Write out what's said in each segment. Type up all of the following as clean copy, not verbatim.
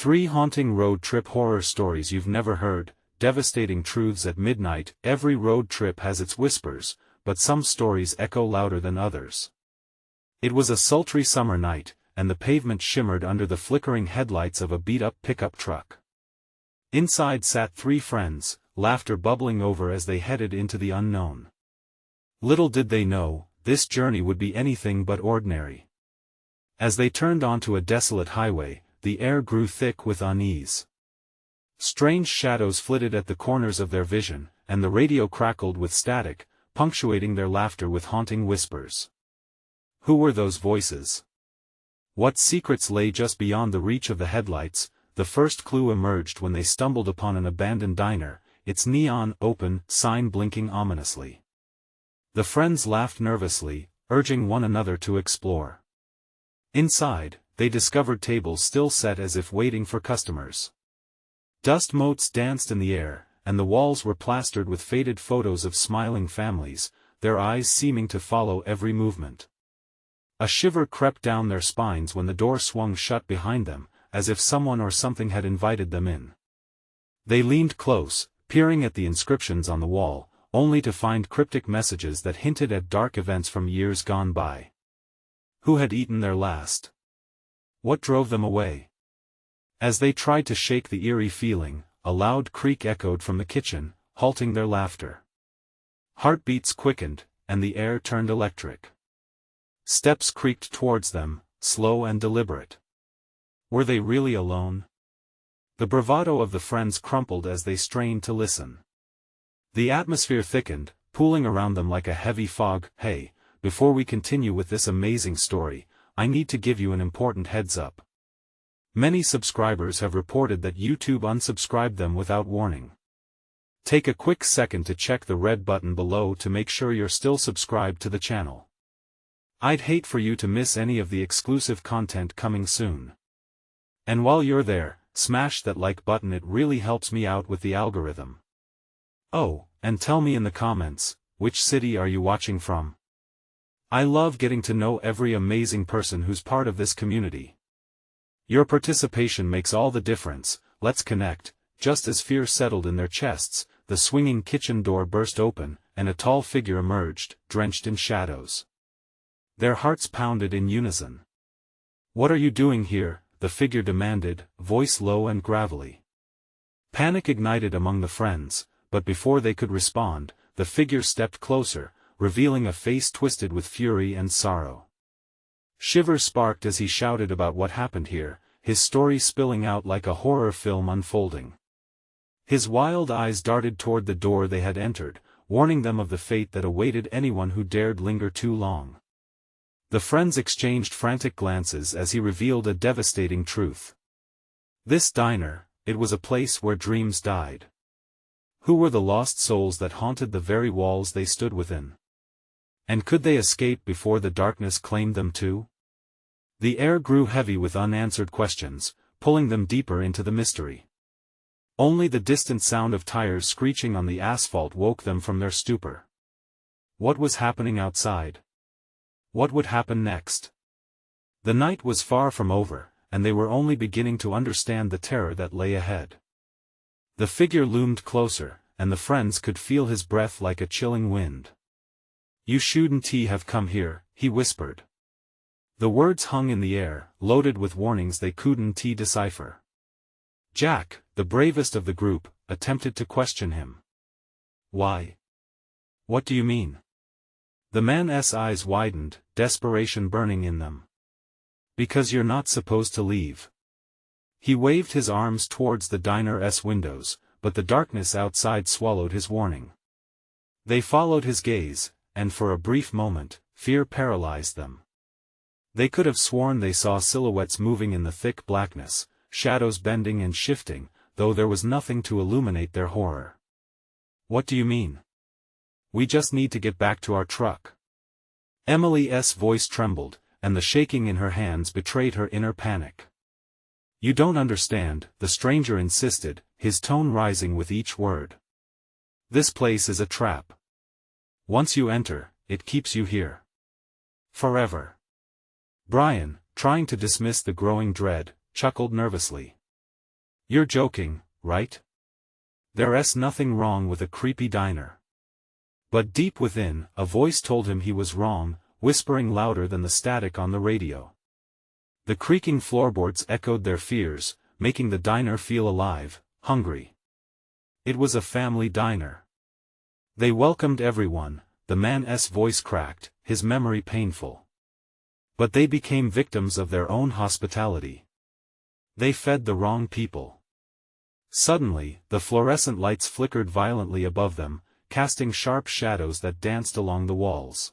3 haunting road trip horror stories you've never heard, devastating truths at midnight. Every road trip has its whispers, but some stories echo louder than others. It was a sultry summer night, and the pavement shimmered under the flickering headlights of a beat-up pickup truck. Inside sat 3 friends, laughter bubbling over as they headed into the unknown. Little did they know, this journey would be anything but ordinary. As they turned onto a desolate highway, the air grew thick with unease. Strange shadows flitted at the corners of their vision, and the radio crackled with static, punctuating their laughter with haunting whispers. Who were those voices? What secrets lay just beyond the reach of the headlights? The first clue emerged when they stumbled upon an abandoned diner, its neon open sign blinking ominously. The friends laughed nervously, urging one another to explore. Inside, they discovered tables still set as if waiting for customers. Dust motes danced in the air, and the walls were plastered with faded photos of smiling families, their eyes seeming to follow every movement. A shiver crept down their spines when the door swung shut behind them, as if someone or something had invited them in. They leaned close, peering at the inscriptions on the wall, only to find cryptic messages that hinted at dark events from years gone by. Who had eaten their last? What drove them away? As they tried to shake the eerie feeling, a loud creak echoed from the kitchen, halting their laughter. Heartbeats quickened, and the air turned electric. Steps creaked towards them, slow and deliberate. Were they really alone? The bravado of the friends crumpled as they strained to listen. The atmosphere thickened, pooling around them like a heavy fog. Hey, before we continue with this amazing story, I need to give you an important heads up. Many subscribers have reported that YouTube unsubscribed them without warning. Take a quick second to check the red button below to make sure you're still subscribed to the channel. I'd hate for you to miss any of the exclusive content coming soon. And while you're there, smash that like button, it really helps me out with the algorithm. Oh, and tell me in the comments, which city are you watching from? I love getting to know every amazing person who's part of this community. Your participation makes all the difference. Let's connect. Just as fear settled in their chests, the swinging kitchen door burst open, and a tall figure emerged, drenched in shadows. Their hearts pounded in unison. "What are you doing here?" the figure demanded, voice low and gravelly. Panic ignited among the friends, but before they could respond, the figure stepped closer, revealing a face twisted with fury and sorrow. Shivers sparked as he shouted about what happened here, his story spilling out like a horror film unfolding. His wild eyes darted toward the door they had entered, warning them of the fate that awaited anyone who dared linger too long. The friends exchanged frantic glances as he revealed a devastating truth. This diner, it was a place where dreams died. Who were the lost souls that haunted the very walls they stood within? And could they escape before the darkness claimed them too? The air grew heavy with unanswered questions, pulling them deeper into the mystery. Only the distant sound of tires screeching on the asphalt woke them from their stupor. What was happening outside? What would happen next? The night was far from over, and they were only beginning to understand the terror that lay ahead. The figure loomed closer, and the friends could feel his breath like a chilling wind. "You shouldn't have come here," he whispered. The words hung in the air, loaded with warnings they couldn't decipher. Jack, the bravest of the group, attempted to question him. "Why? What do you mean?" The man's eyes widened, desperation burning in them. "Because you're not supposed to leave." He waved his arms towards the diner's windows, but the darkness outside swallowed his warning. They followed his gaze, and for a brief moment, fear paralyzed them. They could have sworn they saw silhouettes moving in the thick blackness, shadows bending and shifting, though there was nothing to illuminate their horror. "What do you mean?" "We just need to get back to our truck." Emily's voice trembled, and the shaking in her hands betrayed her inner panic. "You don't understand," the stranger insisted, his tone rising with each word. "This place is a trap. Once you enter, it keeps you here. Forever." Brian, trying to dismiss the growing dread, chuckled nervously. You're joking, right? There's nothing wrong with a creepy diner. But deep within, a voice told him he was wrong, whispering louder than the static on the radio. The creaking floorboards echoed their fears, making the diner feel alive, hungry. It was a family diner. They welcomed everyone, the man's voice cracked, his memory painful. But they became victims of their own hospitality. They fed the wrong people. Suddenly, the fluorescent lights flickered violently above them, casting sharp shadows that danced along the walls.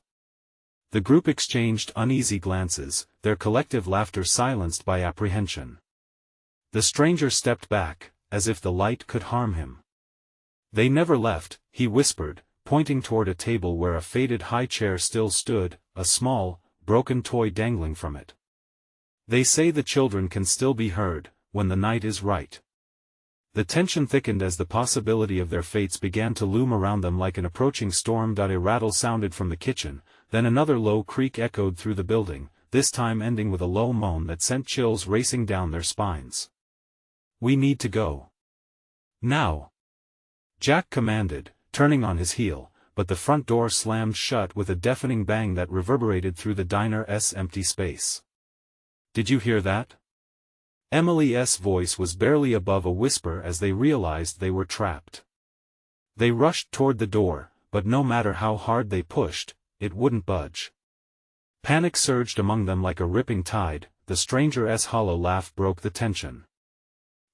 The group exchanged uneasy glances, their collective laughter silenced by apprehension. The stranger stepped back, as if the light could harm him. They never left, he whispered, pointing toward a table where a faded high chair still stood, a small, broken toy dangling from it. They say the children can still be heard, when the night is right. The tension thickened as the possibility of their fates began to loom around them like an approaching storm. A rattle sounded from the kitchen, then another low creak echoed through the building, this time ending with a low moan that sent chills racing down their spines. "We need to go. Now," Jack commanded, turning on his heel, but the front door slammed shut with a deafening bang that reverberated through the diner's empty space. "Did you hear that?" Emily's voice was barely above a whisper as they realized they were trapped. They rushed toward the door, but no matter how hard they pushed, it wouldn't budge. Panic surged among them like a ripping tide. The stranger's hollow laugh broke the tension.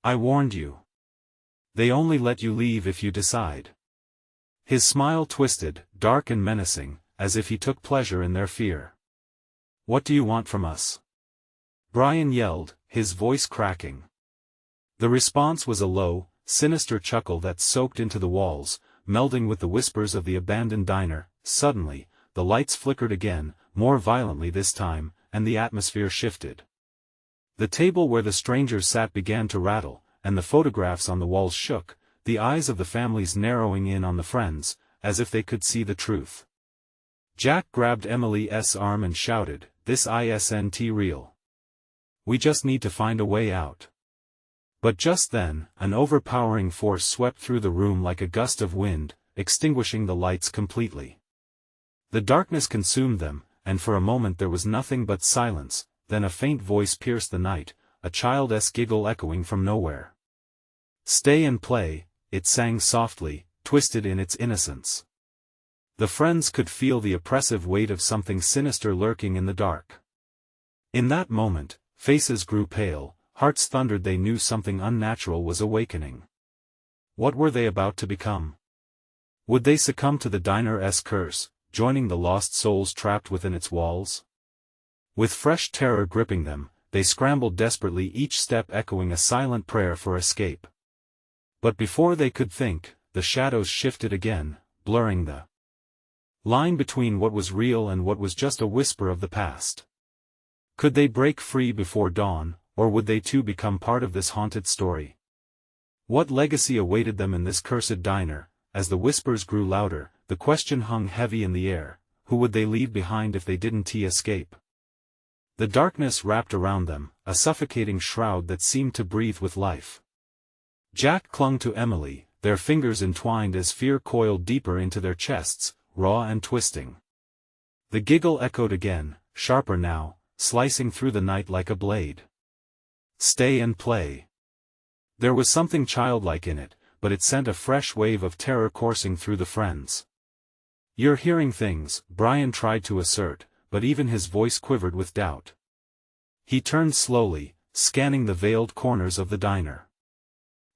"I warned you. They only let you leave if you decide." His smile twisted, dark and menacing, as if he took pleasure in their fear. "What do you want from us?" Brian yelled, his voice cracking. The response was a low, sinister chuckle that soaked into the walls, melding with the whispers of the abandoned diner. Suddenly, the lights flickered again, more violently this time, and the atmosphere shifted. The table where the strangers sat began to rattle, and the photographs on the walls shook, the eyes of the families narrowing in on the friends, as if they could see the truth. Jack grabbed Emily's arm and shouted, "This isn't real. We just need to find a way out." But just then, an overpowering force swept through the room like a gust of wind, extinguishing the lights completely. The darkness consumed them, and for a moment there was nothing but silence. Then a faint voice pierced the night, a child's giggle echoing from nowhere. "Stay and play," it sang softly, twisted in its innocence. The friends could feel the oppressive weight of something sinister lurking in the dark. In that moment, faces grew pale, hearts thundered. They knew something unnatural was awakening. What were they about to become? Would they succumb to the diner's curse, joining the lost souls trapped within its walls? With fresh terror gripping them, they scrambled desperately, each step echoing a silent prayer for escape. But before they could think, the shadows shifted again, blurring the line between what was real and what was just a whisper of the past. Could they break free before dawn, or would they too become part of this haunted story? What legacy awaited them in this cursed diner? As the whispers grew louder, the question hung heavy in the air: who would they leave behind if they didn't escape? The darkness wrapped around them, a suffocating shroud that seemed to breathe with life. Jack clung to Emily, their fingers entwined as fear coiled deeper into their chests, raw and twisting. The giggle echoed again, sharper now, slicing through the night like a blade. "Stay and play." There was something childlike in it, but it sent a fresh wave of terror coursing through the friends. "You're hearing things," Brian tried to assert, but even his voice quivered with doubt. He turned slowly, scanning the veiled corners of the diner.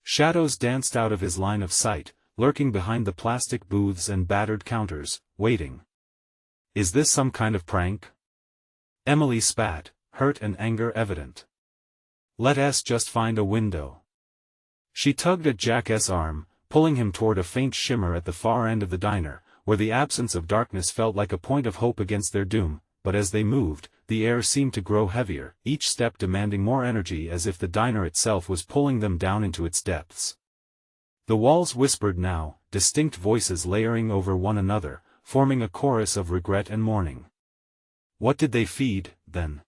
Shadows danced out of his line of sight, lurking behind the plastic booths and battered counters, waiting. "Is this some kind of prank?" Emily spat, hurt and anger evident. "Let us just find a window." She tugged at Jack's arm, pulling him toward a faint shimmer at the far end of the diner, where the absence of darkness felt like a point of hope against their doom. But as they moved, the air seemed to grow heavier, each step demanding more energy, as if the diner itself was pulling them down into its depths. The walls whispered now, distinct voices layering over one another, forming a chorus of regret and mourning. "What did they feed, then?"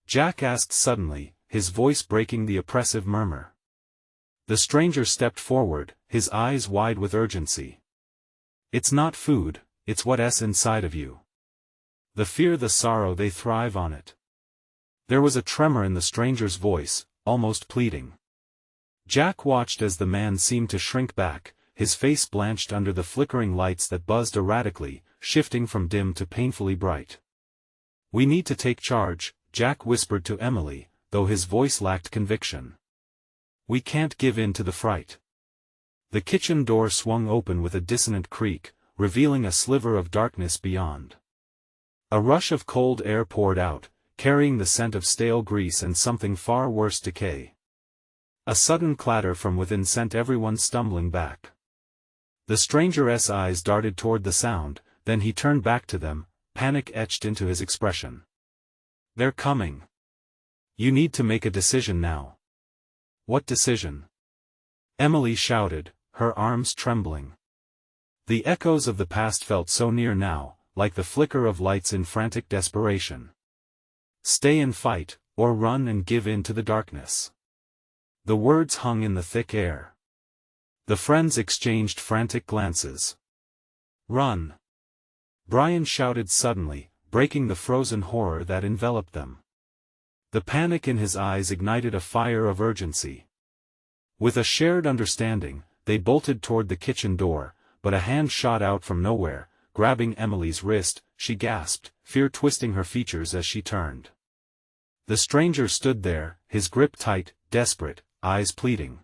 Jack asked suddenly, his voice breaking the oppressive murmur. The stranger stepped forward, his eyes wide with urgency. It's not food, it's what's inside of you. The fear, the sorrow, they thrive on it. There was a tremor in the stranger's voice, almost pleading. Jack watched as the man seemed to shrink back, his face blanched under the flickering lights that buzzed erratically, shifting from dim to painfully bright. "We need to take charge," Jack whispered to Emily, though his voice lacked conviction. "We can't give in to the fright." The kitchen door swung open with a dissonant creak, revealing a sliver of darkness beyond. A rush of cold air poured out, carrying the scent of stale grease and something far worse, decay. A sudden clatter from within sent everyone stumbling back. The stranger's eyes darted toward the sound, then he turned back to them, panic etched into his expression. "They're coming. You need to make a decision now." "What decision?" Emily shouted, her arms trembling. The echoes of the past felt so near now, like the flicker of lights in frantic desperation. Stay and fight, or run and give in to the darkness. The words hung in the thick air. The friends exchanged frantic glances. "Run!" Brian shouted suddenly, breaking the frozen horror that enveloped them. The panic in his eyes ignited a fire of urgency. With a shared understanding, they bolted toward the kitchen door, but a hand shot out from nowhere, grabbing Emily's wrist. She gasped, fear twisting her features as she turned. The stranger stood there, his grip tight, desperate, eyes pleading.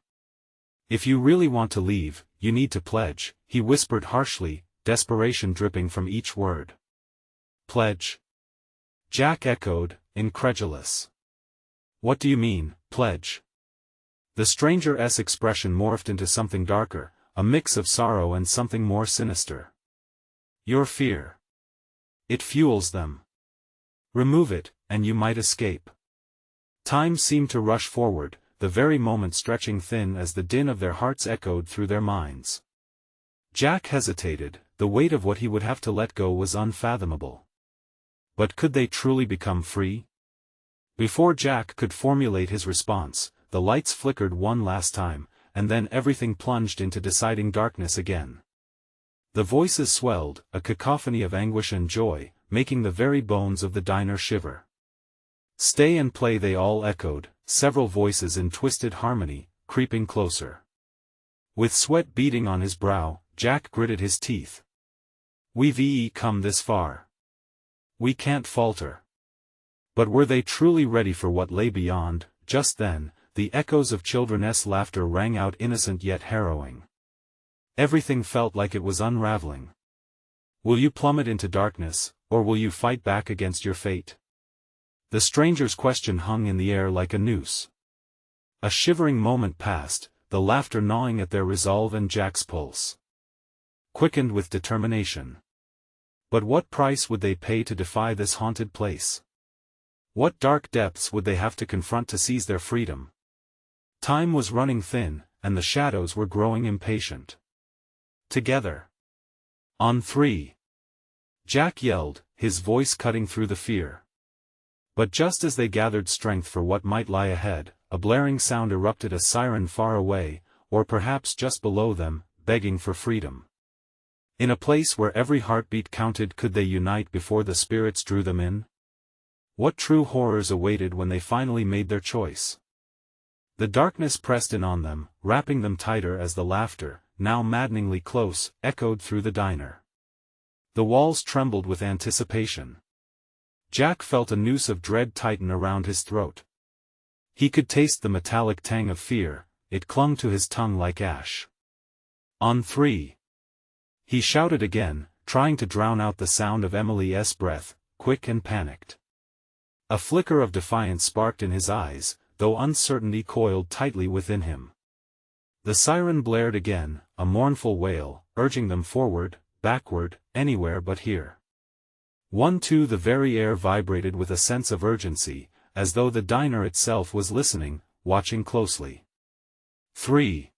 "If you really want to leave, you need to pledge," he whispered harshly, desperation dripping from each word. "Pledge?" Jack echoed, incredulous. "What do you mean, pledge?" The stranger's expression morphed into something darker, a mix of sorrow and something more sinister. "Your fear. It fuels them. Remove it, and you might escape." Time seemed to rush forward, the very moment stretching thin as the din of their hearts echoed through their minds. Jack hesitated, the weight of what he would have to let go was unfathomable. But could they truly become free? Before Jack could formulate his response, the lights flickered one last time, and then everything plunged into deciding darkness again. The voices swelled, a cacophony of anguish and joy, making the very bones of the diner shiver. "Stay and play," they all echoed, several voices in twisted harmony, creeping closer. With sweat beading on his brow, Jack gritted his teeth. "We've come this far. We can't falter." But were they truly ready for what lay beyond? Just then, the echoes of children's laughter rang out, innocent yet harrowing. Everything felt like it was unraveling. "Will you plummet into darkness, or will you fight back against your fate?" The stranger's question hung in the air like a noose. A shivering moment passed, the laughter gnawing at their resolve, and Jack's pulse quickened with determination. But what price would they pay to defy this haunted place? What dark depths would they have to confront to seize their freedom? Time was running thin, and the shadows were growing impatient. "Together! On 3! Jack yelled, his voice cutting through the fear. But just as they gathered strength for what might lie ahead, a blaring sound erupted, a siren far away, or perhaps just below them, begging for freedom. In a place where every heartbeat counted, could they unite before the spirits drew them in? What true horrors awaited when they finally made their choice? The darkness pressed in on them, wrapping them tighter as the laughter, now maddeningly close, echoed through the diner. The walls trembled with anticipation. Jack felt a noose of dread tighten around his throat. He could taste the metallic tang of fear, it clung to his tongue like ash. "On 3! He shouted again, trying to drown out the sound of Emily's breath, quick and panicked. A flicker of defiance sparked in his eyes, though uncertainty coiled tightly within him. The siren blared again, a mournful wail, urging them forward, backward, anywhere but here. 1, 2. The very air vibrated with a sense of urgency, as though the diner itself was listening, watching closely. 3.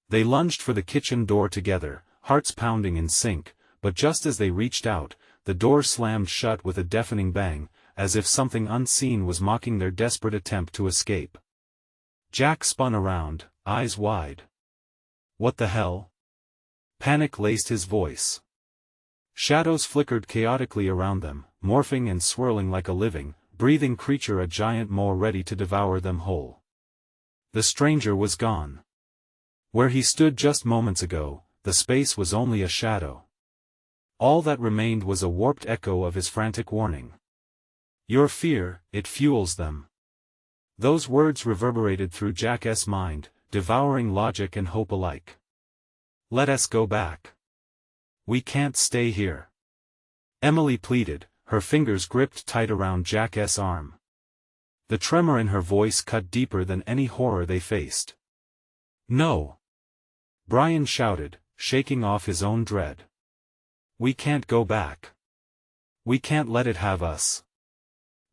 They lunged for the kitchen door together, hearts pounding in sync, but just as they reached out, the door slammed shut with a deafening bang, as if something unseen was mocking their desperate attempt to escape. Jack spun around, eyes wide. "What the hell?" Panic laced his voice. Shadows flickered chaotically around them, morphing and swirling like a living, breathing creature, a giant maw ready to devour them whole. The stranger was gone. Where he stood just moments ago, the space was only a shadow. All that remained was a warped echo of his frantic warning. "Your fear, it fuels them." Those words reverberated through Jack's mind, devouring logic and hope alike. "Let us go back. We can't stay here," Emily pleaded, her fingers gripped tight around Jack's arm. The tremor in her voice cut deeper than any horror they faced. "No!" Brian shouted, shaking off his own dread. "We can't go back. We can't let it have us."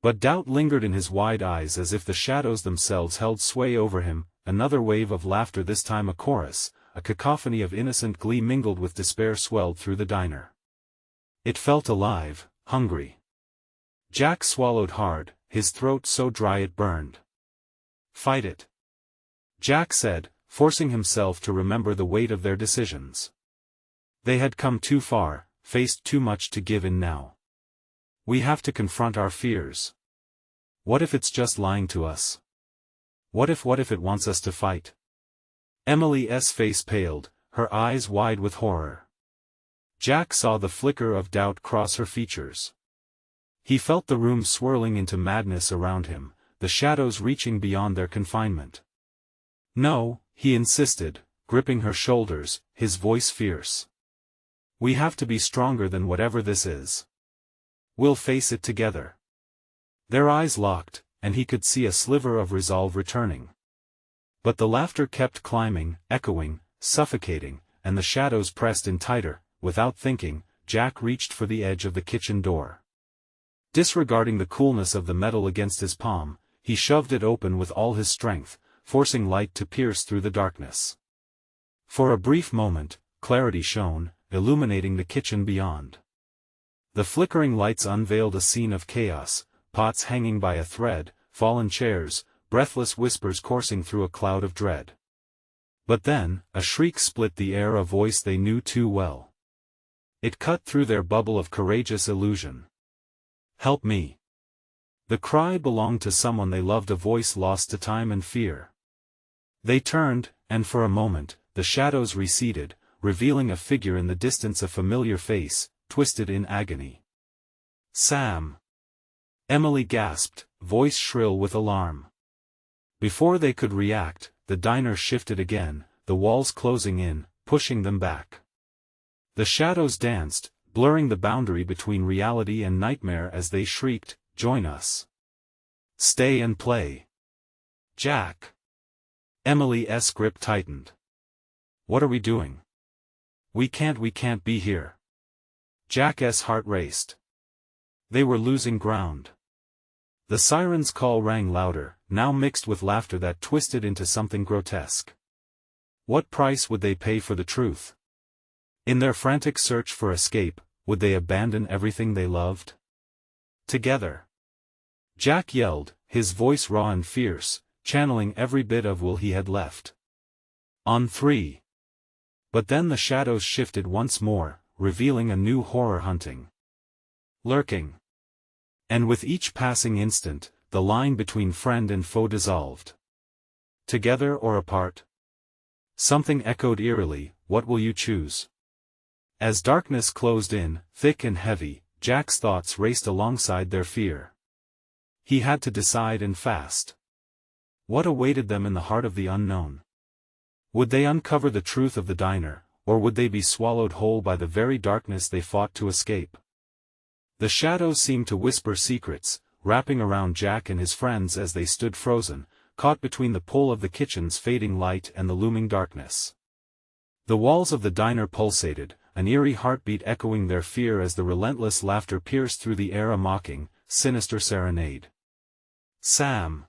But doubt lingered in his wide eyes, as if the shadows themselves held sway over him. Another wave of laughter, this time a chorus, a cacophony of innocent glee mingled with despair, swelled through the diner. It felt alive, hungry. Jack swallowed hard, his throat so dry it burned. "Fight it," Jack said, forcing himself to remember the weight of their decisions. They had come too far, faced too much to give in now. "We have to confront our fears. What if it's just lying to us? What if it wants us to fight?" Emily's face paled, her eyes wide with horror. Jack saw the flicker of doubt cross her features. He felt the room swirling into madness around him, the shadows reaching beyond their confinement. "No," he insisted, gripping her shoulders, his voice fierce. "We have to be stronger than whatever this is. We'll face it together." Their eyes locked, and he could see a sliver of resolve returning. But the laughter kept climbing, echoing, suffocating, and the shadows pressed in tighter. Without thinking, Jack reached for the edge of the kitchen door. Disregarding the coolness of the metal against his palm, he shoved it open with all his strength, forcing light to pierce through the darkness. For a brief moment, clarity shone, illuminating the kitchen beyond. The flickering lights unveiled a scene of chaos, pots hanging by a thread, fallen chairs, breathless whispers coursing through a cloud of dread. But then, a shriek split the air, a voice they knew too well. It cut through their bubble of courageous illusion. "Help me!" The cry belonged to someone they loved, a voice lost to time and fear. They turned, and for a moment, the shadows receded, revealing a figure in the distance, a familiar face, twisted in agony. "Sam!" Emily gasped, voice shrill with alarm. Before they could react, the diner shifted again, the walls closing in, pushing them back. The shadows danced, blurring the boundary between reality and nightmare as they shrieked, "Join us! Stay and play! Jack!" Emily's grip tightened. "What are we doing? We can't be here." Jack's heart raced. They were losing ground. The siren's call rang louder, now mixed with laughter that twisted into something grotesque. What price would they pay for the truth? In their frantic search for escape, would they abandon everything they loved? Together. Jack yelled, his voice raw and fierce, channeling every bit of will he had left. "On 3. But then the shadows shifted once more, revealing a new horror hunting. Lurking. And with each passing instant, the line between friend and foe dissolved. Together or apart? Something echoed eerily, "What will you choose?" As darkness closed in, thick and heavy, Jack's thoughts raced alongside their fear. He had to decide, and fast. What awaited them in the heart of the unknown? Would they uncover the truth of the diner, or would they be swallowed whole by the very darkness they fought to escape? The shadows seemed to whisper secrets, wrapping around Jack and his friends as they stood frozen, caught between the pull of the kitchen's fading light and the looming darkness. The walls of the diner pulsated, an eerie heartbeat echoing their fear as the relentless laughter pierced through the air, a mocking, sinister serenade. "Sam!"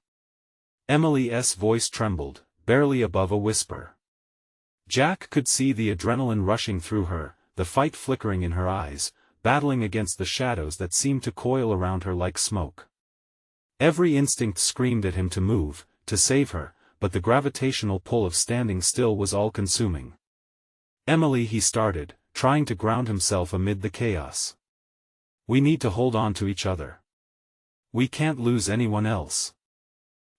Emily's voice trembled, barely above a whisper. Jack could see the adrenaline rushing through her, the fight flickering in her eyes, battling against the shadows that seemed to coil around her like smoke. Every instinct screamed at him to move, to save her, but the gravitational pull of standing still was all-consuming. "Emily," he started, trying to ground himself amid the chaos. "We need to hold on to each other. We can't lose anyone else."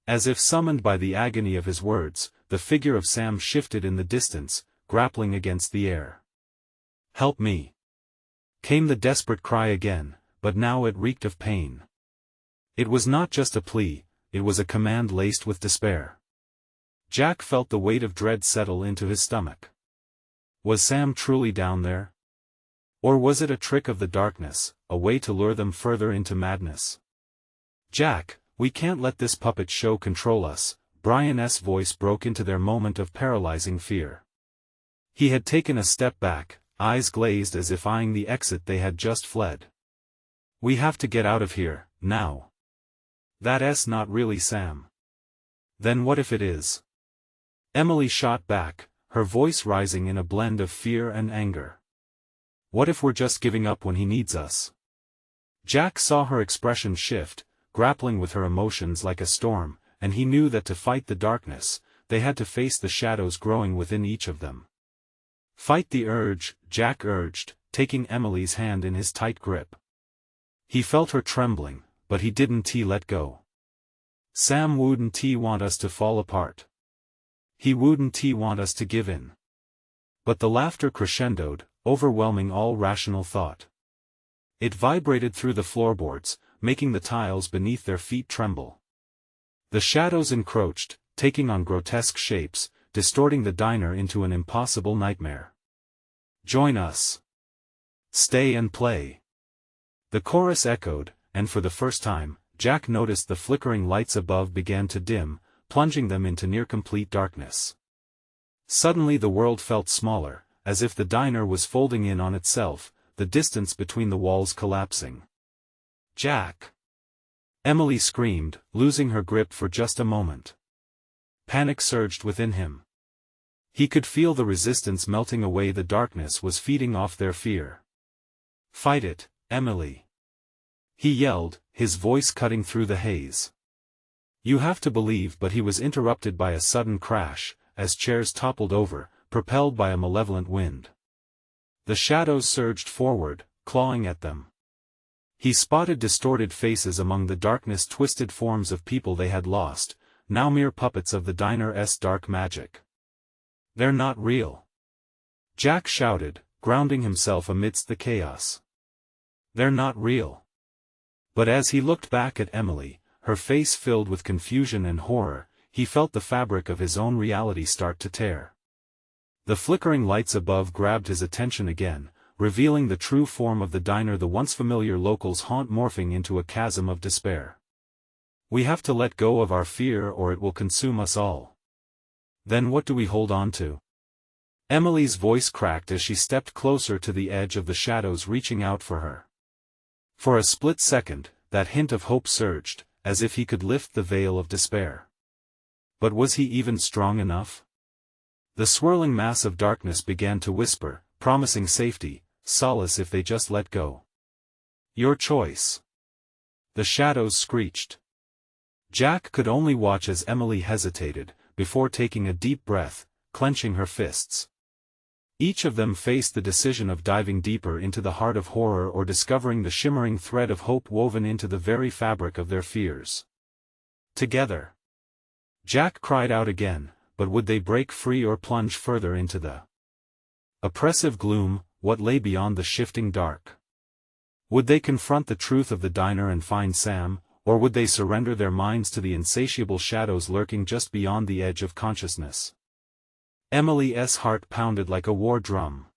As if summoned by the agony of his words, the figure of Sam shifted in the distance, grappling against the air. "Help me!" came the desperate cry again, but now it reeked of pain. It was not just a plea, it was a command laced with despair. Jack felt the weight of dread settle into his stomach. Was Sam truly down there? Or was it a trick of the darkness, a way to lure them further into madness? "Jack, we can't let this puppet show control us," Brian's voice broke into their moment of paralyzing fear. He had taken a step back, eyes glazed as if eyeing the exit they had just fled. "We have to get out of here, now." "That's not really Sam." "Then what if it is?" Emily shot back, her voice rising in a blend of fear and anger. "What if we're just giving up when he needs us?" Jack saw her expression shift, grappling with her emotions like a storm, and he knew that to fight the darkness, they had to face the shadows growing within each of them. "Fight the urge," Jack urged, taking Emily's hand in his tight grip. He felt her trembling, but he didn't let go. "Sam wouldn't want us to fall apart. He wouldn't want us to give in." But the laughter crescendoed, overwhelming all rational thought. It vibrated through the floorboards, making the tiles beneath their feet tremble. The shadows encroached, taking on grotesque shapes, distorting the diner into an impossible nightmare. "Join us. Stay and play." The chorus echoed, and for the first time, Jack noticed the flickering lights above began to dim, plunging them into near-complete darkness. Suddenly the world felt smaller, as if the diner was folding in on itself, the distance between the walls collapsing. "Jack!" Emily screamed, losing her grip for just a moment. Panic surged within him. He could feel the resistance melting away. The darkness was feeding off their fear. "Fight it, Emily!" he yelled, his voice cutting through the haze. "You have to believe," but he was interrupted by a sudden crash, as chairs toppled over, propelled by a malevolent wind. The shadows surged forward, clawing at them. He spotted distorted faces among the darkness, twisted forms of people they had lost, now mere puppets of the diner's dark magic. "They're not real!" Jack shouted, grounding himself amidst the chaos. "They're not real!" But as he looked back at Emily, her face filled with confusion and horror, he felt the fabric of his own reality start to tear. The flickering lights above grabbed his attention again, revealing the true form of the diner the once familiar locals haunt, morphing into a chasm of despair. "We have to let go of our fear or it will consume us all." "Then what do we hold on to?" Emily's voice cracked as she stepped closer to the edge of the shadows, reaching out for her. For a split second, that hint of hope surged, as if he could lift the veil of despair. But was he even strong enough? The swirling mass of darkness began to whisper, promising safety, solace if they just let go. "Your choice." The shadows screeched. Jack could only watch as Emily hesitated, before taking a deep breath, clenching her fists. Each of them faced the decision of diving deeper into the heart of horror or discovering the shimmering thread of hope woven into the very fabric of their fears. Together. Jack cried out again, but would they break free or plunge further into the oppressive gloom, what lay beyond the shifting dark? Would they confront the truth of the diner and find Sam, or would they surrender their minds to the insatiable shadows lurking just beyond the edge of consciousness? Emily's heart pounded like a war drum.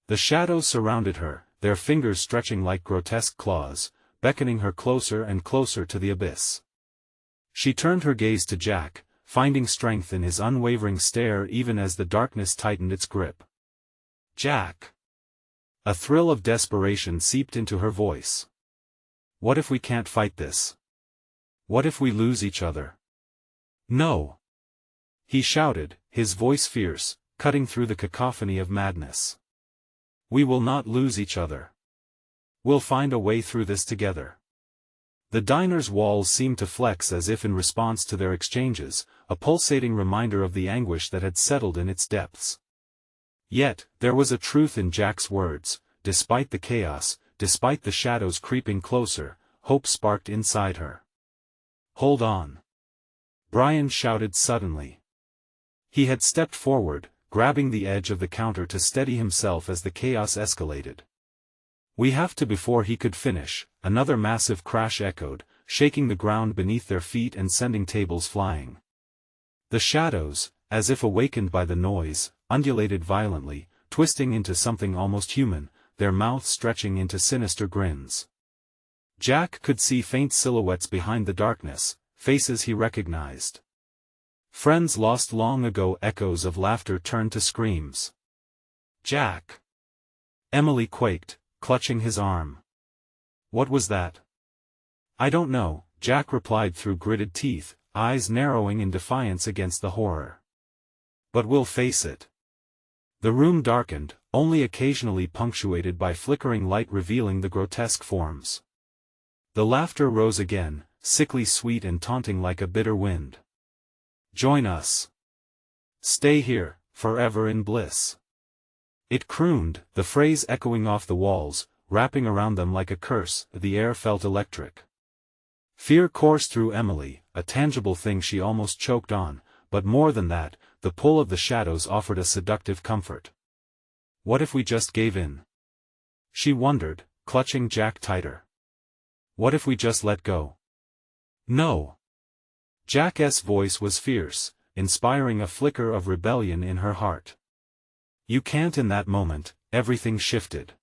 The shadows surrounded her, their fingers stretching like grotesque claws, beckoning her closer and closer to the abyss. She turned her gaze to Jack, finding strength in his unwavering stare even as the darkness tightened its grip. "Jack!" A thrill of desperation seeped into her voice. "What if we can't fight this? What if we lose each other?" "No!" he shouted, his voice fierce, cutting through the cacophony of madness. "We will not lose each other. We'll find a way through this together." The diner's walls seemed to flex as if in response to their exchanges, a pulsating reminder of the anguish that had settled in its depths. Yet, there was a truth in Jack's words. Despite the chaos, despite the shadows creeping closer, hope sparked inside her. "Hold on!" Brian shouted suddenly. He had stepped forward, grabbing the edge of the counter to steady himself as the chaos escalated. "We have to." Before he could finish, another massive crash echoed, shaking the ground beneath their feet and sending tables flying. The shadows, as if awakened by the noise, undulated violently, twisting into something almost human, their mouths stretching into sinister grins. Jack could see faint silhouettes behind the darkness, faces he recognized. Friends lost long ago. Echoes of laughter turned to screams. "Jack!" Emily quaked, clutching his arm. "What was that?" "I don't know," Jack replied through gritted teeth, eyes narrowing in defiance against the horror. "But we'll face it." The room darkened, only occasionally punctuated by flickering light revealing the grotesque forms. The laughter rose again, sickly sweet and taunting like a bitter wind. "Join us. Stay here, forever in bliss." It crooned, the phrase echoing off the walls, wrapping around them like a curse. The air felt electric. Fear coursed through Emily, a tangible thing she almost choked on, but more than that, the pull of the shadows offered a seductive comfort. What if we just gave in? She wondered, clutching Jack tighter. What if we just let go? No. Jack's voice was fierce, inspiring a flicker of rebellion in her heart. You can't. In that moment, everything shifted.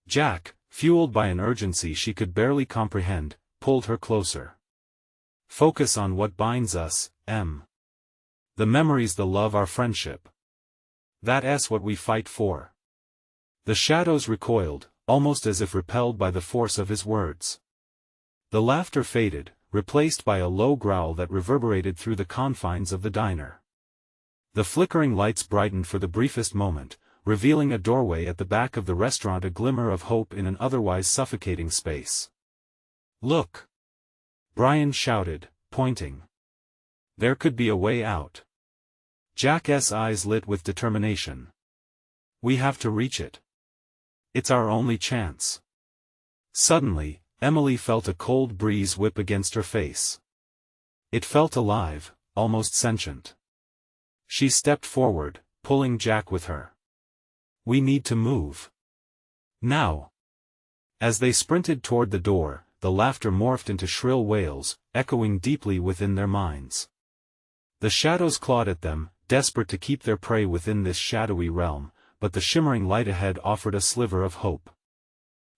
Jack, fueled by an urgency she could barely comprehend, pulled her closer. "Focus on what binds us, Em. The memories, the love, our friendship. That's what we fight for." The shadows recoiled, almost as if repelled by the force of his words. The laughter faded, replaced by a low growl that reverberated through the confines of the diner. The flickering lights brightened for the briefest moment, revealing a doorway at the back of the restaurant, a glimmer of hope in an otherwise suffocating space. "Look!" Brian shouted, pointing. There could be a way out. Jack's eyes lit with determination. "We have to reach it. It's our only chance." Suddenly, Emily felt a cold breeze whip against her face. It felt alive, almost sentient. She stepped forward, pulling Jack with her. "We need to move. Now." As they sprinted toward the door, the laughter morphed into shrill wails, echoing deeply within their minds. The shadows clawed at them, desperate to keep their prey within this shadowy realm, but the shimmering light ahead offered a sliver of hope.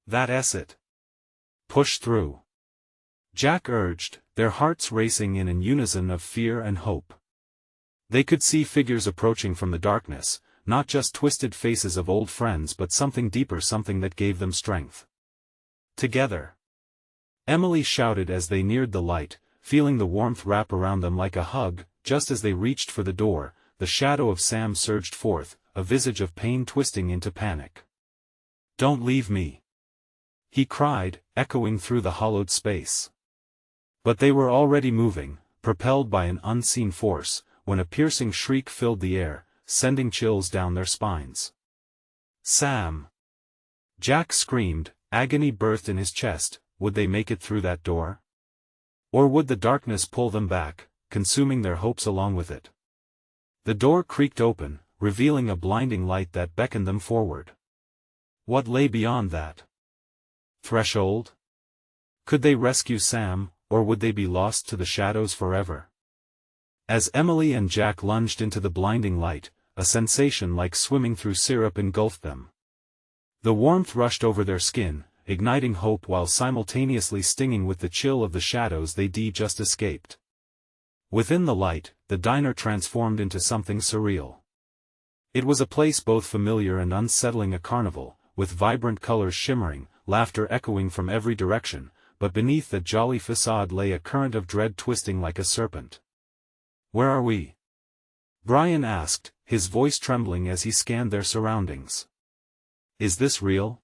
"That's it. Push through," Jack urged, their hearts racing in unison of fear and hope. They could see figures approaching from the darkness, not just twisted faces of old friends but something deeper, something that gave them strength. "Together!" Emily shouted as they neared the light, feeling the warmth wrap around them like a hug. Just as they reached for the door, the shadow of Sam surged forth, a visage of pain twisting into panic. "Don't leave me!" he cried, echoing through the hollowed space. But they were already moving, propelled by an unseen force, when a piercing shriek filled the air, sending chills down their spines. "Sam!" Jack screamed, agony birthed in his chest. Would they make it through that door? Or would the darkness pull them back, consuming their hopes along with it? The door creaked open, revealing a blinding light that beckoned them forward. What lay beyond that threshold? Could they rescue Sam, or would they be lost to the shadows forever? As Emily and Jack lunged into the blinding light, a sensation like swimming through syrup engulfed them. The warmth rushed over their skin, igniting hope while simultaneously stinging with the chill of the shadows they just escaped. Within the light, the diner transformed into something surreal. It was a place both familiar and unsettling, a carnival, with vibrant colors shimmering, laughter echoing from every direction, but beneath the jolly facade lay a current of dread twisting like a serpent. "Where are we?" Brian asked, his voice trembling as he scanned their surroundings. "Is this real?"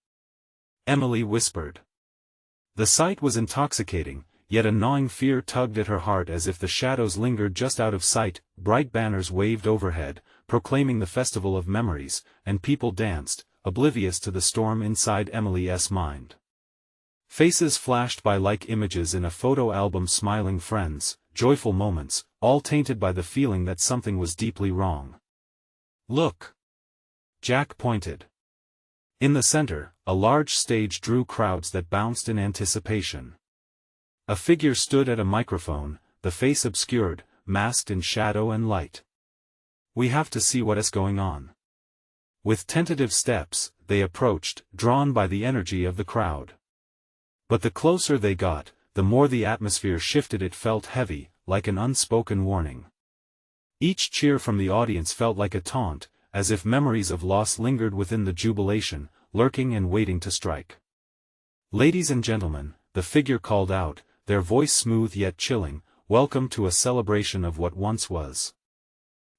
Emily whispered. The sight was intoxicating, yet a gnawing fear tugged at her heart as if the shadows lingered just out of sight. Bright banners waved overhead, proclaiming the festival of memories, and people danced, oblivious to the storm inside Emily's mind. Faces flashed by like images in a photo album, smiling friends, joyful moments, all tainted by the feeling that something was deeply wrong. "Look!" Jack pointed. In the center, a large stage drew crowds that bounced in anticipation. A figure stood at a microphone, the face obscured, masked in shadow and light. "We have to see what is going on." With tentative steps, they approached, drawn by the energy of the crowd. But the closer they got, the more the atmosphere shifted. It felt heavy, like an unspoken warning. Each cheer from the audience felt like a taunt, as if memories of loss lingered within the jubilation, lurking and waiting to strike. "Ladies and gentlemen," the figure called out, their voice smooth yet chilling, "welcome to a celebration of what once was."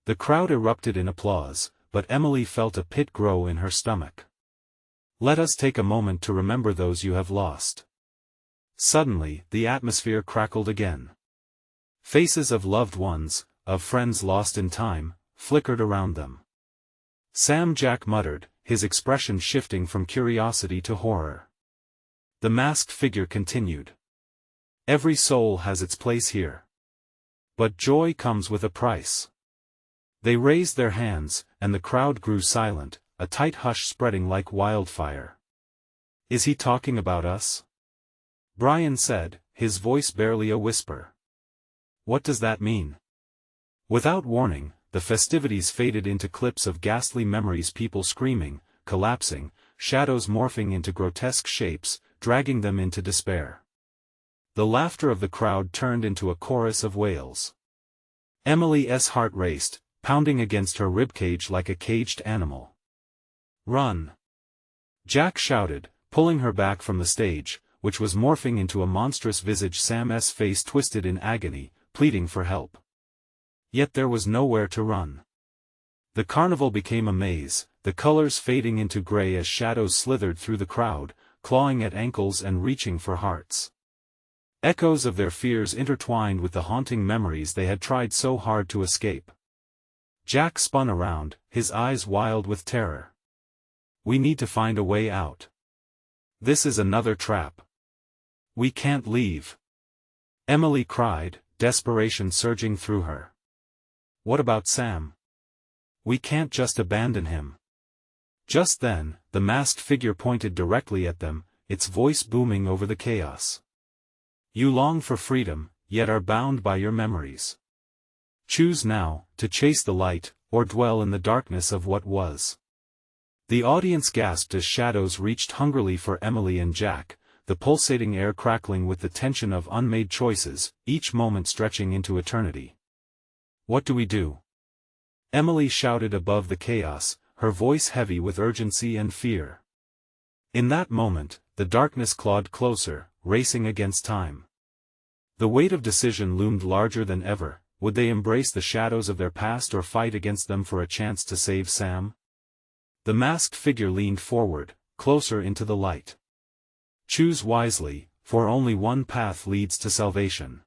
The crowd erupted in applause, but Emily felt a pit grow in her stomach. "Let us take a moment to remember those you have lost." Suddenly, the atmosphere crackled again. Faces of loved ones, of friends lost in time, flickered around them. "Sam," Jack muttered, his expression shifting from curiosity to horror. The masked figure continued. "Every soul has its place here. But joy comes with a price." They raised their hands, and the crowd grew silent, a tight hush spreading like wildfire. "Is he talking about us?" Brian said, his voice barely a whisper. "What does that mean?" Without warning, the festivities faded into clips of ghastly memories, people screaming, collapsing, shadows morphing into grotesque shapes, dragging them into despair. The laughter of the crowd turned into a chorus of wails. Emily's heart raced, pounding against her ribcage like a caged animal. "Run!" Jack shouted, pulling her back from the stage, which was morphing into a monstrous visage. Sam's face twisted in agony, pleading for help. Yet there was nowhere to run. The carnival became a maze, the colors fading into gray as shadows slithered through the crowd, clawing at ankles and reaching for hearts. Echoes of their fears intertwined with the haunting memories they had tried so hard to escape. Jack spun around, his eyes wild with terror. "We need to find a way out. This is another trap. We can't leave." Emily cried, desperation surging through her. "What about Sam? We can't just abandon him." Just then, the masked figure pointed directly at them, its voice booming over the chaos. "You long for freedom, yet are bound by your memories. Choose now, to chase the light, or dwell in the darkness of what was." The audience gasped as shadows reached hungrily for Emily and Jack, the pulsating air crackling with the tension of unmade choices, each moment stretching into eternity. "What do we do?" Emily shouted above the chaos, her voice heavy with urgency and fear. In that moment, the darkness clawed closer, racing against time. The weight of decision loomed larger than ever. Would they embrace the shadows of their past or fight against them for a chance to save Sam? The masked figure leaned forward, closer into the light. "Choose wisely, for only one path leads to salvation."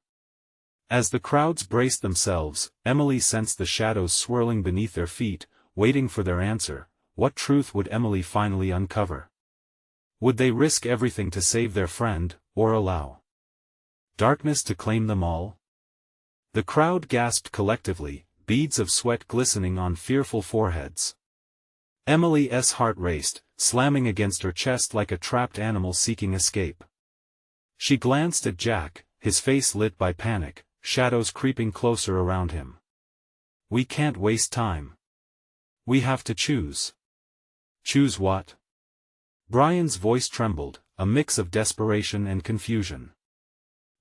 As the crowds braced themselves, Emily sensed the shadows swirling beneath their feet, waiting for their answer. What truth would Emily finally uncover? Would they risk everything to save their friend, or allow darkness to claim them all? The crowd gasped collectively, beads of sweat glistening on fearful foreheads. Emily's heart raced, slamming against her chest like a trapped animal seeking escape. She glanced at Jack, his face lit by panic, shadows creeping closer around him. "We can't waste time. We have to choose." "Choose what?" Brian's voice trembled, a mix of desperation and confusion.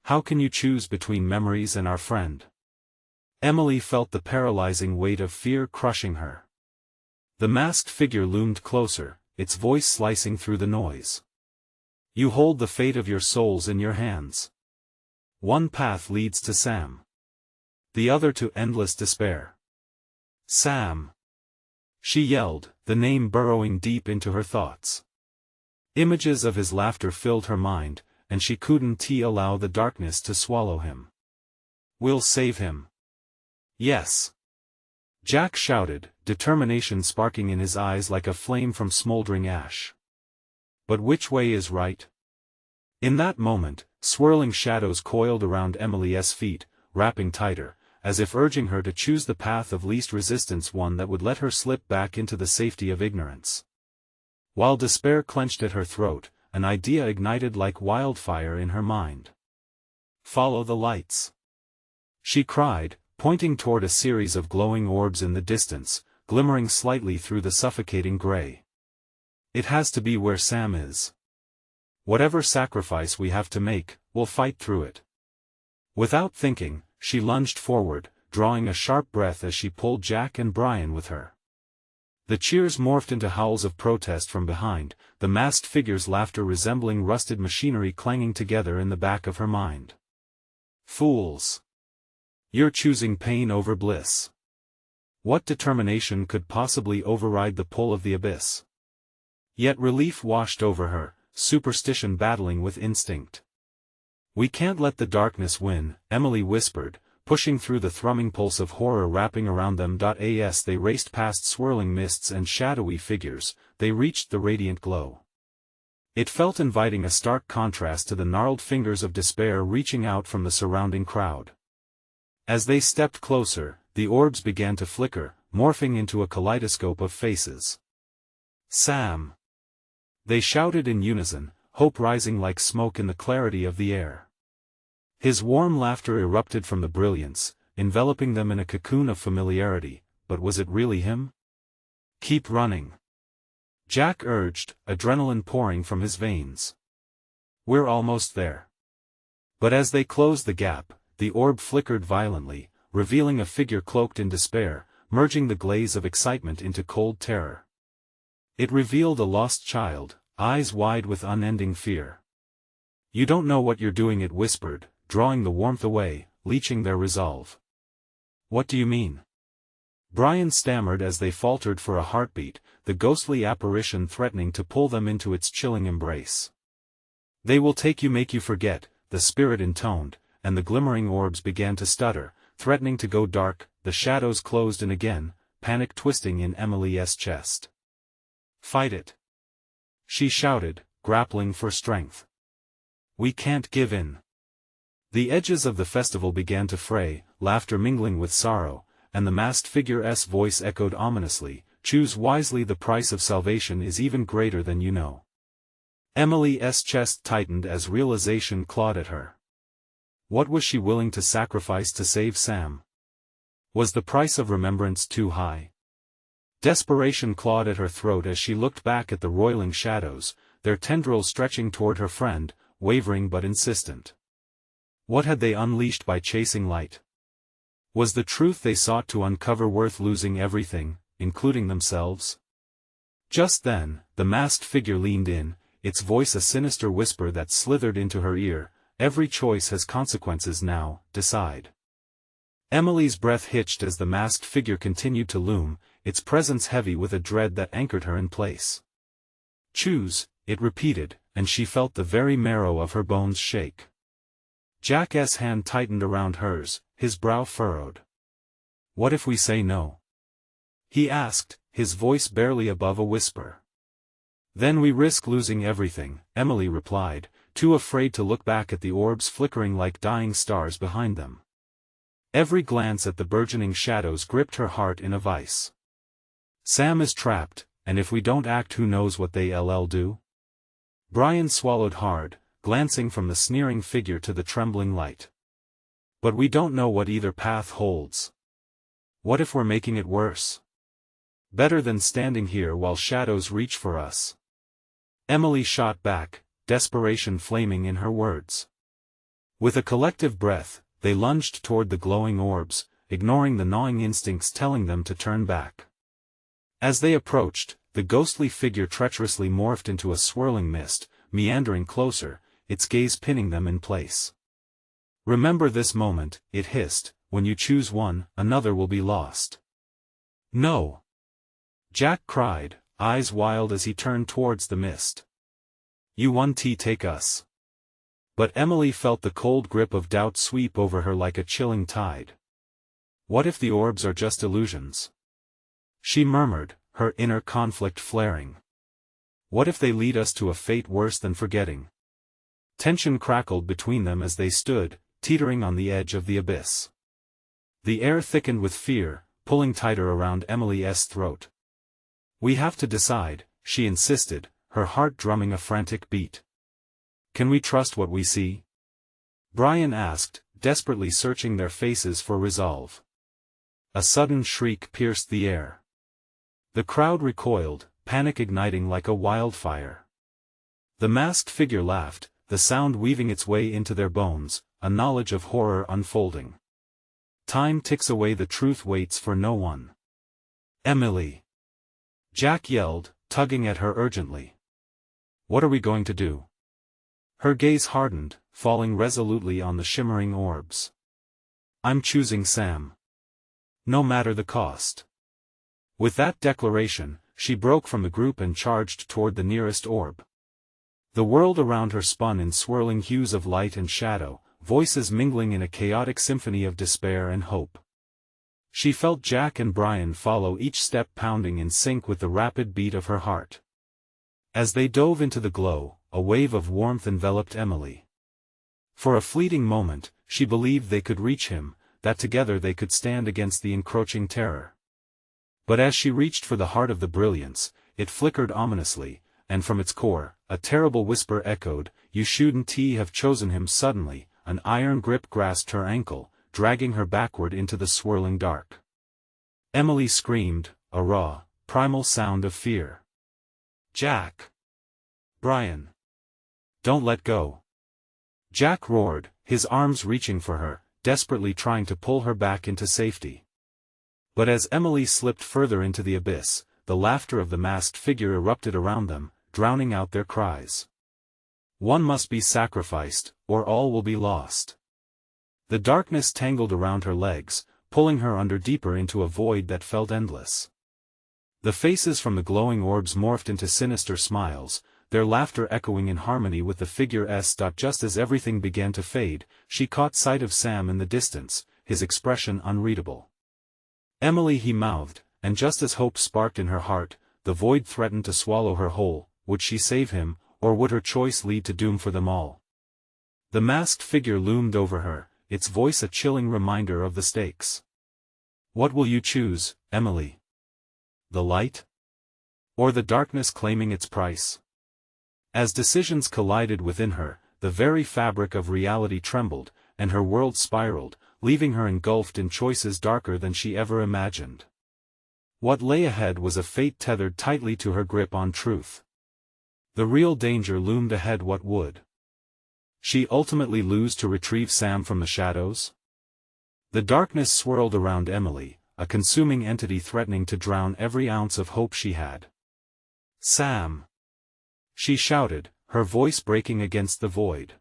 "How can you choose between memories and our friend?" Emily felt the paralyzing weight of fear crushing her. The masked figure loomed closer, its voice slicing through the noise. "You hold the fate of your souls in your hands. One path leads to Sam. The other to endless despair." "Sam!" she yelled, the name burrowing deep into her thoughts. Images of his laughter filled her mind, and she couldn't allow the darkness to swallow him. "We'll save him." "Yes!" Jack shouted, determination sparking in his eyes like a flame from smoldering ash. "But which way is right?" In that moment, swirling shadows coiled around Emily's feet, wrapping tighter, as if urging her to choose the path of least resistance, one that would let her slip back into the safety of ignorance. While despair clenched at her throat, an idea ignited like wildfire in her mind. "Follow the lights!" she cried, pointing toward a series of glowing orbs in the distance, glimmering slightly through the suffocating gray. "It has to be where Sam is. Whatever sacrifice we have to make, we'll fight through it." Without thinking, she lunged forward, drawing a sharp breath as she pulled Jack and Brian with her. The cheers morphed into howls of protest from behind, the masked figure's laughter resembling rusted machinery clanging together in the back of her mind. "Fools! You're choosing pain over bliss." What determination could possibly override the pull of the abyss? Yet relief washed over her, superstition battling with instinct. "We can't let the darkness win," Emily whispered, pushing through the thrumming pulse of horror wrapping around them. As they raced past swirling mists and shadowy figures, they reached the radiant glow. It felt inviting, a stark contrast to the gnarled fingers of despair reaching out from the surrounding crowd. As they stepped closer, the orbs began to flicker, morphing into a kaleidoscope of faces. "Sam!" they shouted in unison, hope rising like smoke in the clarity of the air. His warm laughter erupted from the brilliance, enveloping them in a cocoon of familiarity, but was it really him? "Keep running," Jack urged, adrenaline pouring from his veins. "We're almost there." But as they closed the gap, the orb flickered violently, revealing a figure cloaked in despair, merging the glaze of excitement into cold terror. It revealed a lost child, eyes wide with unending fear. "You don't know what you're doing," it whispered, drawing the warmth away, leeching their resolve. "What do you mean?" Brian stammered as they faltered for a heartbeat, the ghostly apparition threatening to pull them into its chilling embrace. "They will take you, make you forget," the spirit intoned, and the glimmering orbs began to stutter, threatening to go dark. The shadows closed in again, panic twisting in Emily's chest. "Fight it!" she shouted, grappling for strength. "We can't give in." The edges of the festival began to fray, laughter mingling with sorrow, and the masked figure's voice echoed ominously, "Choose wisely, the price of salvation is even greater than you know." Emily's chest tightened as realization clawed at her. What was she willing to sacrifice to save Sam? Was the price of remembrance too high? Desperation clawed at her throat as she looked back at the roiling shadows, their tendrils stretching toward her friend, wavering but insistent. What had they unleashed by chasing light? Was the truth they sought to uncover worth losing everything, including themselves? Just then, the masked figure leaned in, its voice a sinister whisper that slithered into her ear. "Every choice has consequences now, decide." Emily's breath hitched as the masked figure continued to loom, its presence heavy with a dread that anchored her in place. "Choose," it repeated, and she felt the very marrow of her bones shake. Jack's hand tightened around hers, his brow furrowed. "What if we say no?" he asked, his voice barely above a whisper. "Then we risk losing everything," Emily replied, too afraid to look back at the orbs flickering like dying stars behind them. Every glance at the burgeoning shadows gripped her heart in a vice. "Sam is trapped, and if we don't act, who knows what they'll do?" Brian swallowed hard, glancing from the sneering figure to the trembling light. "But we don't know what either path holds. What if we're making it worse? Better than standing here while shadows reach for us." Emily shot back, desperation flaming in her words. With a collective breath, they lunged toward the glowing orbs, ignoring the gnawing instincts telling them to turn back. As they approached, the ghostly figure treacherously morphed into a swirling mist, meandering closer, its gaze pinning them in place. "Remember this moment," it hissed, "when you choose one, another will be lost." "No!" Jack cried, eyes wild as he turned towards the mist. "You won't take us." But Emily felt the cold grip of doubt sweep over her like a chilling tide. What if the orbs are just illusions? She murmured, her inner conflict flaring. What if they lead us to a fate worse than forgetting? Tension crackled between them as they stood, teetering on the edge of the abyss. The air thickened with fear, pulling tighter around Emily's throat. We have to decide, she insisted, her heart drumming a frantic beat. Can we trust what we see? Brian asked, desperately searching their faces for resolve. A sudden shriek pierced the air. The crowd recoiled, panic igniting like a wildfire. The masked figure laughed, the sound weaving its way into their bones, a knowledge of horror unfolding. Time ticks away, the truth waits for no one. Emily! Jack yelled, tugging at her urgently. What are we going to do? Her gaze hardened, falling resolutely on the shimmering orbs. I'm choosing Sam. No matter the cost. With that declaration, she broke from the group and charged toward the nearest orb. The world around her spun in swirling hues of light and shadow, voices mingling in a chaotic symphony of despair and hope. She felt Jack and Brian follow, each step pounding in sync with the rapid beat of her heart. As they dove into the glow, a wave of warmth enveloped Emily. For a fleeting moment, she believed they could reach him, that together they could stand against the encroaching terror. But as she reached for the heart of the brilliance, it flickered ominously, and from its core, a terrible whisper echoed, "You shouldn't have chosen him." Suddenly, an iron grip grasped her ankle, dragging her backward into the swirling dark. Emily screamed, a raw, primal sound of fear. Jack! Brian! Don't let go! Jack roared, his arms reaching for her, desperately trying to pull her back into safety. But as Emily slipped further into the abyss, the laughter of the masked figure erupted around them, drowning out their cries. One must be sacrificed, or all will be lost. The darkness tangled around her legs, pulling her under deeper into a void that felt endless. The faces from the glowing orbs morphed into sinister smiles, their laughter echoing in harmony with the figure's. Just as everything began to fade, she caught sight of Sam in the distance, his expression unreadable. Emily, he mouthed, and just as hope sparked in her heart, the void threatened to swallow her whole. Would she save him, or would her choice lead to doom for them all? The masked figure loomed over her, its voice a chilling reminder of the stakes. What will you choose, Emily? The light? Or the darkness claiming its price? As decisions collided within her, the very fabric of reality trembled, and her world spiraled, leaving her engulfed in choices darker than she ever imagined. What lay ahead was a fate tethered tightly to her grip on truth. The real danger loomed ahead. What would she ultimately lose to retrieve Sam from the shadows? The darkness swirled around Emily, a consuming entity threatening to drown every ounce of hope she had. Sam! She shouted, her voice breaking against the void.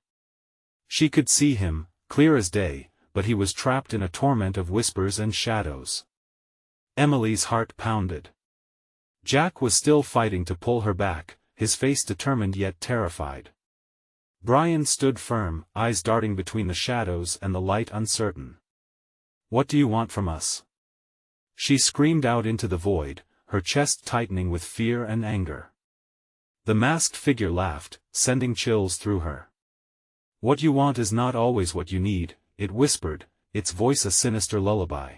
She could see him, clear as day, but he was trapped in a torment of whispers and shadows. Emily's heart pounded. Jack was still fighting to pull her back, his face determined yet terrified. Brian stood firm, eyes darting between the shadows and the light, uncertain. What do you want from us? She screamed out into the void, her chest tightening with fear and anger. The masked figure laughed, sending chills through her. What you want is not always what you need, it whispered, its voice a sinister lullaby.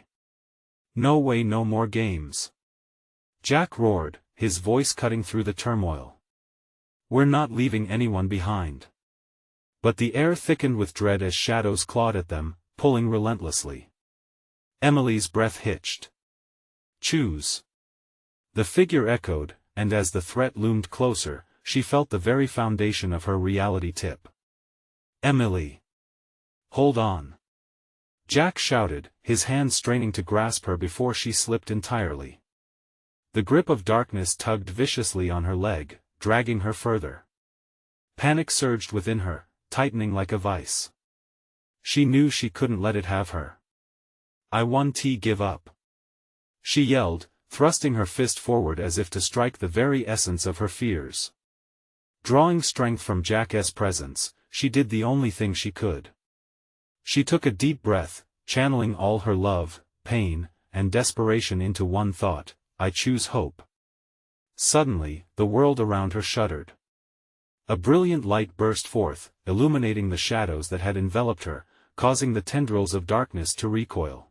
No way, no more games. Jack roared, his voice cutting through the turmoil. We're not leaving anyone behind. But the air thickened with dread as shadows clawed at them, pulling relentlessly. Emily's breath hitched. Choose. The figure echoed, and as the threat loomed closer, she felt the very foundation of her reality tip. Emily! Hold on! Jack shouted, his hands straining to grasp her before she slipped entirely. The grip of darkness tugged viciously on her leg, dragging her further. Panic surged within her, tightening like a vice. She knew she couldn't let it have her. I won't give up. She yelled, thrusting her fist forward as if to strike the very essence of her fears. Drawing strength from Jack's presence, she did the only thing she could. She took a deep breath, channeling all her love, pain, and desperation into one thought: I choose hope. Suddenly, the world around her shuddered. A brilliant light burst forth, illuminating the shadows that had enveloped her, causing the tendrils of darkness to recoil.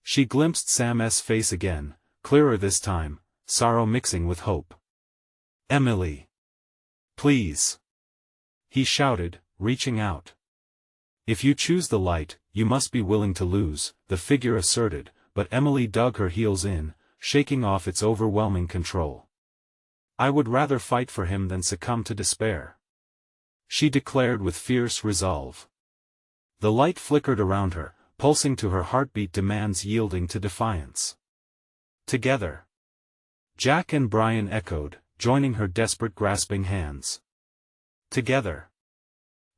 She glimpsed Sam's face again, clearer this time, sorrow mixing with hope. "Emily! Please!" he shouted, reaching out. "If you choose the light, you must be willing to lose," the figure asserted, but Emily dug her heels in, shaking off its overwhelming control. "I would rather fight for him than succumb to despair," she declared with fierce resolve. The light flickered around her, pulsing to her heartbeat demands, yielding to defiance. "Together!" Jack and Brian echoed, joining her desperate grasping hands. "Together!"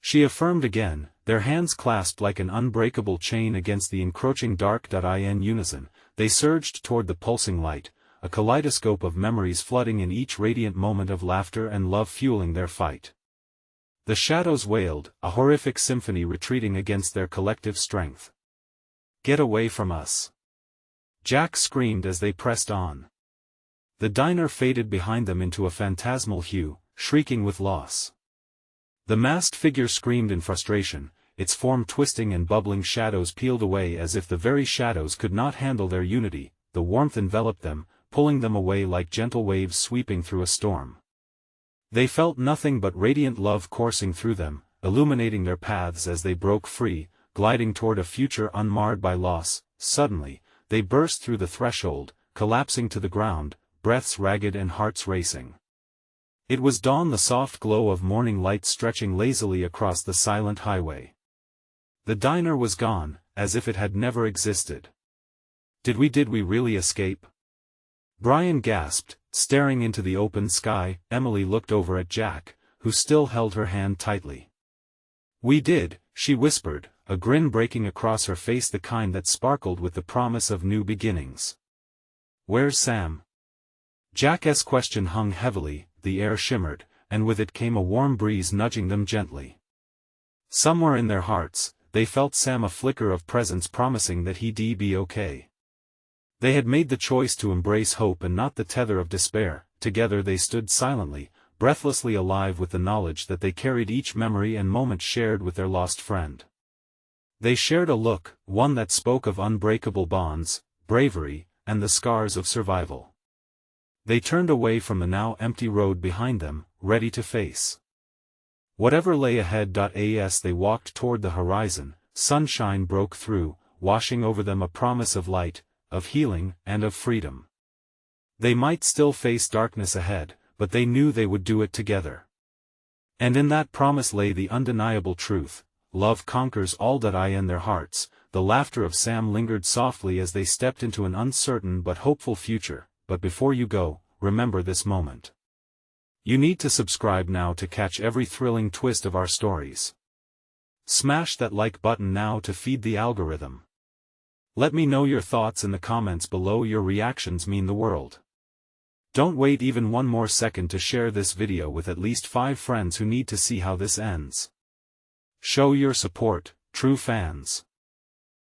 she affirmed again, their hands clasped like an unbreakable chain against the encroaching dark. In unison, they surged toward the pulsing light, a kaleidoscope of memories flooding in each radiant moment of laughter and love fueling their fight. The shadows wailed, a horrific symphony retreating against their collective strength. "Get away from us!" Jack screamed as they pressed on. The diner faded behind them into a phantasmal hue, shrieking with loss. The masked figure screamed in frustration, its form twisting and bubbling shadows peeled away as if the very shadows could not handle their unity. The warmth enveloped them, pulling them away like gentle waves sweeping through a storm. They felt nothing but radiant love coursing through them, illuminating their paths as they broke free, gliding toward a future unmarred by loss. Suddenly, they burst through the threshold, collapsing to the ground, breaths ragged and hearts racing. It was dawn, the soft glow of morning light stretching lazily across the silent highway. The diner was gone, as if it had never existed. Did we really escape?" Brian gasped, staring into the open sky. Emily looked over at Jack, who still held her hand tightly. "We did," she whispered, a grin breaking across her face, the kind that sparkled with the promise of new beginnings. "Where's Sam?" Jack's question hung heavily, the air shimmered, and with it came a warm breeze nudging them gently. Somewhere in their hearts, they felt Sam, a flicker of presence promising that he'd be okay. They had made the choice to embrace hope and not the tether of despair. Together they stood silently, breathlessly alive with the knowledge that they carried each memory and moment shared with their lost friend. They shared a look, one that spoke of unbreakable bonds, bravery, and the scars of survival. They turned away from the now empty road behind them, ready to face whatever lay ahead. As they walked toward the horizon, sunshine broke through, washing over them a promise of light, of healing, and of freedom. They might still face darkness ahead, but they knew they would do it together. And in that promise lay the undeniable truth: love conquers all. In their hearts, the laughter of Sam lingered softly as they stepped into an uncertain but hopeful future. But before you go, remember this moment. You need to subscribe now to catch every thrilling twist of our stories. Smash that like button now to feed the algorithm. Let me know your thoughts in the comments below. Your reactions mean the world. Don't wait even one more second to share this video with at least 5 friends who need to see how this ends. Show your support, true fans.